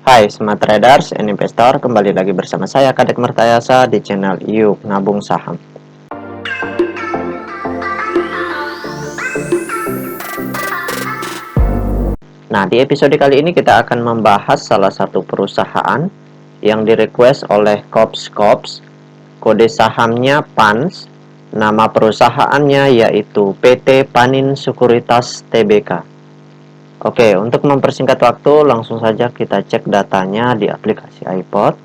Hai Smart Traders and Investor, kembali lagi bersama saya Kadek Mertayasa di channel Yuk Nabung Saham. Nah, di episode kali ini kita akan membahas salah satu perusahaan yang direquest oleh Kops. Kode sahamnya PANS, nama perusahaannya yaitu PT Panin Sekuritas Tbk. Oke, untuk mempersingkat waktu, langsung saja kita cek datanya di aplikasi iPod.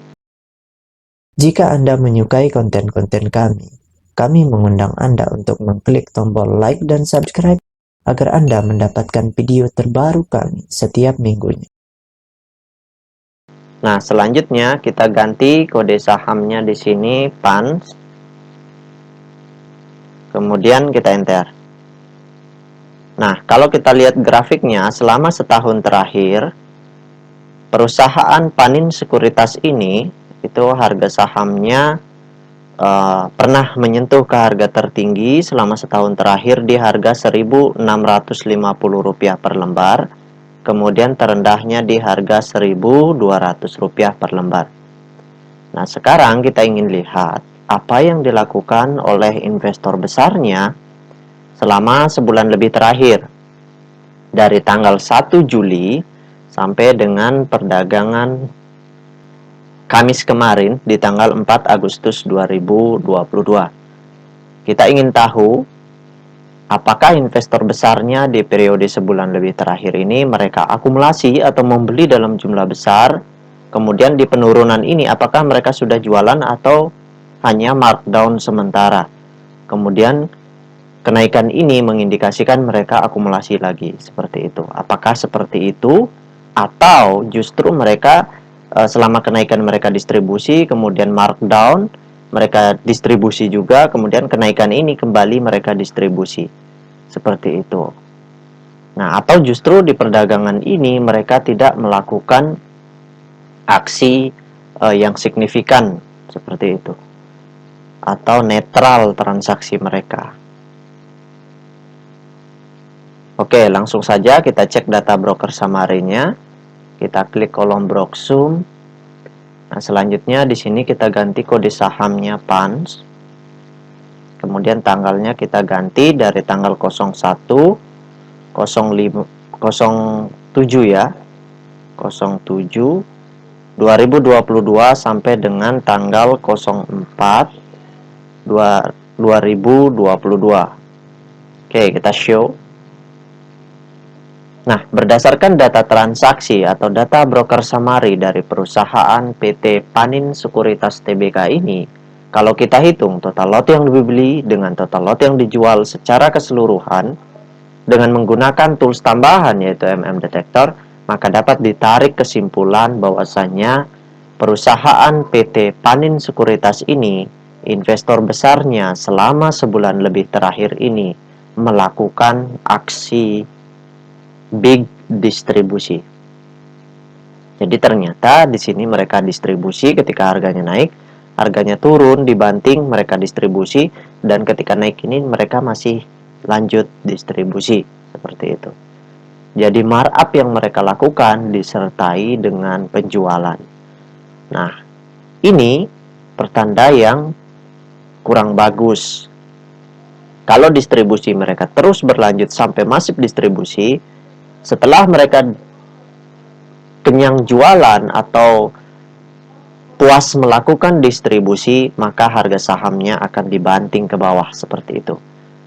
Jika Anda menyukai konten-konten kami mengundang Anda untuk mengklik tombol like dan subscribe agar Anda mendapatkan video terbaru kami setiap minggunya. Nah, selanjutnya kita ganti kode sahamnya di sini PANS. Kemudian kita enter. Nah, kalau kita lihat grafiknya selama setahun terakhir, perusahaan Panin Sekuritas ini itu harga sahamnya pernah menyentuh ke harga tertinggi selama setahun terakhir di harga Rp1.650 per lembar. Kemudian terendahnya di harga Rp1.200 per lembar. Nah, sekarang kita ingin lihat apa yang dilakukan oleh investor besarnya selama sebulan lebih terakhir, dari tanggal 1 Juli sampai dengan perdagangan Kamis kemarin di tanggal 4 Agustus 2022. Kita ingin tahu apakah investor besarnya di periode sebulan lebih terakhir ini mereka akumulasi atau membeli dalam jumlah besar. Kemudian di penurunan ini apakah mereka sudah jualan atau hanya markdown sementara. Kemudian kenaikan ini mengindikasikan mereka akumulasi lagi, seperti itu. Apakah seperti itu atau justru mereka selama kenaikan mereka distribusi, kemudian markdown, mereka distribusi juga, kemudian kenaikan ini kembali mereka distribusi. Seperti itu. Nah, atau justru di perdagangan ini mereka tidak melakukan aksi yang signifikan, seperti itu. Atau netral transaksi mereka. Oke, langsung saja kita cek data broker summary-nya. Kita klik kolom Broksum. Nah, selanjutnya di sini kita ganti kode sahamnya PANS. Kemudian tanggalnya kita ganti dari tanggal 01 07 ya. 07 2022 sampai dengan tanggal 04 2022. Oke, kita show. Nah, berdasarkan data transaksi atau data broker summary dari perusahaan PT Panin Sekuritas Tbk ini, kalau kita hitung total lot yang dibeli dengan total lot yang dijual secara keseluruhan dengan menggunakan tools tambahan yaitu Detector, maka dapat ditarik kesimpulan bahwasannya perusahaan PT Panin Sekuritas ini, investor besarnya selama sebulan lebih terakhir ini melakukan aksi big distribusi. Jadi ternyata di sini mereka distribusi ketika harganya naik, harganya turun dibanting mereka distribusi, dan ketika naik ini mereka masih lanjut distribusi, seperti itu. Jadi markup yang mereka lakukan disertai dengan penjualan. Nah, ini pertanda yang kurang bagus. Kalau distribusi mereka terus berlanjut sampai masif distribusi, setelah mereka kenyang jualan atau puas melakukan distribusi, maka harga sahamnya akan dibanting ke bawah seperti itu.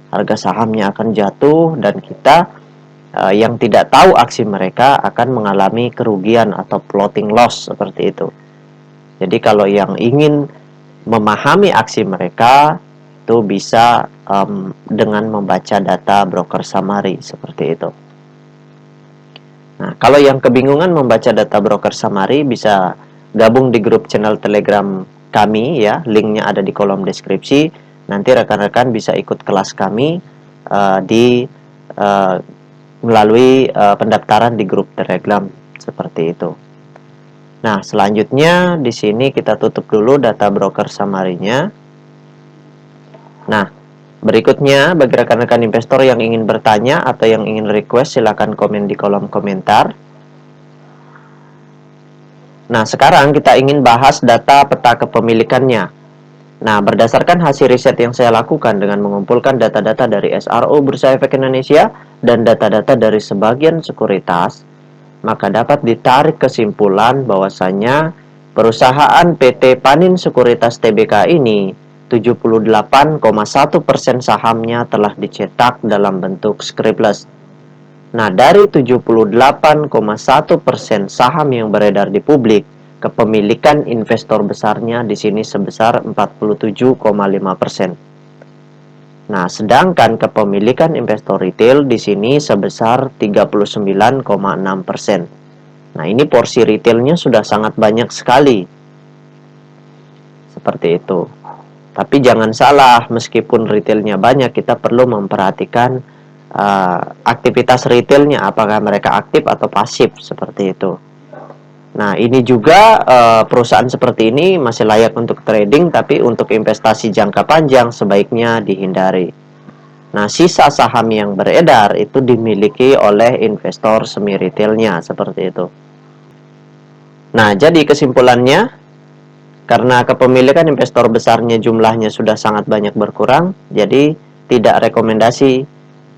Harga sahamnya akan jatuh dan kita yang tidak tahu aksi mereka akan mengalami kerugian atau floating loss seperti itu. Jadi kalau yang ingin memahami aksi mereka itu bisa dengan membaca data broker summary seperti itu. Nah, kalau yang kebingungan membaca data broker summary bisa gabung di grup channel Telegram kami ya, linknya ada di kolom deskripsi. Nanti rekan-rekan bisa ikut kelas kami melalui pendaftaran di grup Telegram seperti itu. Nah, selanjutnya di sini kita tutup dulu data broker summary-nya. Nah, berikutnya bagi rekan-rekan investor yang ingin bertanya atau yang ingin request, silakan komen di kolom komentar. Nah, sekarang kita ingin bahas data peta kepemilikannya. Nah, berdasarkan hasil riset yang saya lakukan dengan mengumpulkan data-data dari SRO Bursa Efek Indonesia dan data-data dari sebagian sekuritas, maka dapat ditarik kesimpulan bahwasanya perusahaan PT Panin Sekuritas Tbk ini 78,1% sahamnya telah dicetak dalam bentuk scriptless. Nah, dari 78,1% saham yang beredar di publik, kepemilikan investor besarnya di sini sebesar 47,5%. Nah, sedangkan kepemilikan investor retail di sini sebesar 39,6%. Nah, ini porsi retailnya sudah sangat banyak sekali. Seperti itu. Tapi jangan salah, meskipun retailnya banyak, kita perlu memperhatikan aktivitas retailnya, apakah mereka aktif atau pasif, seperti itu. Nah, ini juga perusahaan seperti ini masih layak untuk trading, tapi untuk investasi jangka panjang sebaiknya dihindari. Nah, sisa saham yang beredar itu dimiliki oleh investor semi retailnya, seperti itu. Nah, jadi kesimpulannya, karena kepemilikan investor besarnya jumlahnya sudah sangat banyak berkurang, jadi tidak rekomendasi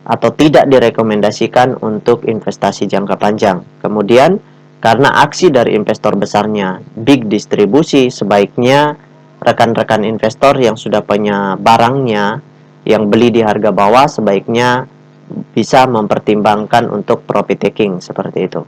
atau tidak direkomendasikan untuk investasi jangka panjang. Kemudian, karena aksi dari investor besarnya big distribusi, sebaiknya rekan-rekan investor yang sudah punya barangnya, yang beli di harga bawah, sebaiknya bisa mempertimbangkan untuk profit taking, seperti itu.